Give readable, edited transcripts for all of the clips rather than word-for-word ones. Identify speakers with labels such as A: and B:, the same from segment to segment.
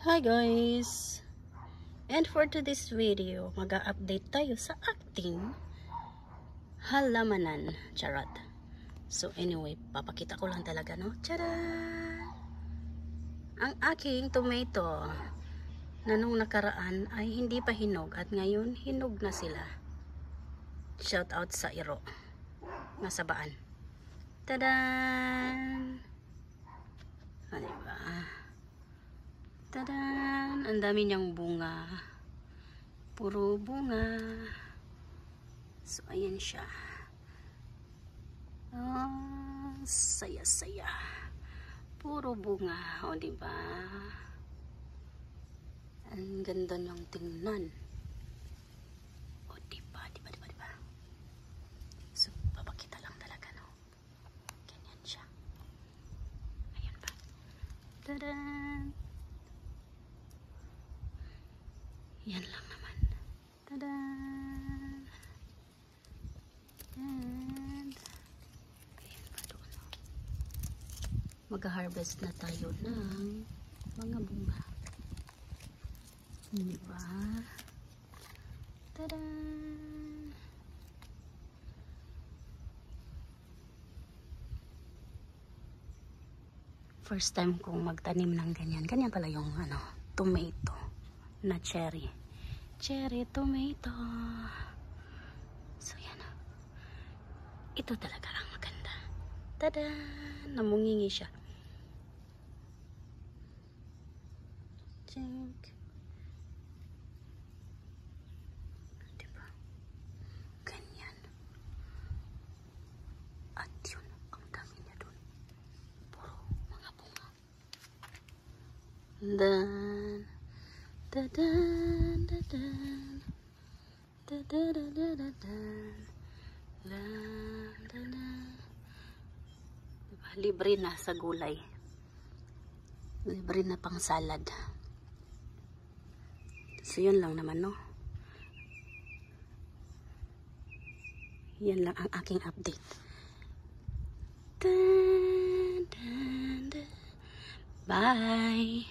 A: Hi guys! And for today's video, mag-update tayo sa acting halamanan. Charot. So anyway, papakita ko lang talaga, no? Charan! Ang aking tomato na nung nakaraan ay hindi pa hinog at ngayon hinog na sila. Shout out sa Iro. Nasa baan. Tadan! Ano ba? Tadan! Ang dami niyang bunga. Puro bunga. So, ayan siya. Oh, saya-saya. Puro bunga. O, diba? Ang ganda niyang tingnan. O, diba? Diba? So, papakita lang talaga, no? Ganyan siya. Ayan ba? Tadan! Yan lang naman. Tada! And ayan pa doon. Mag-harvest na tayo ng mga bunga. Diba? Tada! First time kong magtanim ng ganyan. Ganyan pala yung tomato na cherry. Cherry tomato. So yan. Ito talaga ang maganda. Tada! Namungingi siya. Check. Diba? Ganyan. At yun, ang dami niya dun. Puro mga bunga. Dan. Dadan, dadan, dadadadadadan, dadan. Diba? Libre na sa gulay. Libre na pang salad. So yun lang naman, no? Yan lang ang aking update. Bye!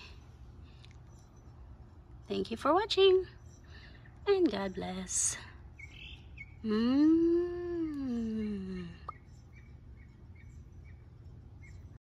A: Thank you for watching and God bless.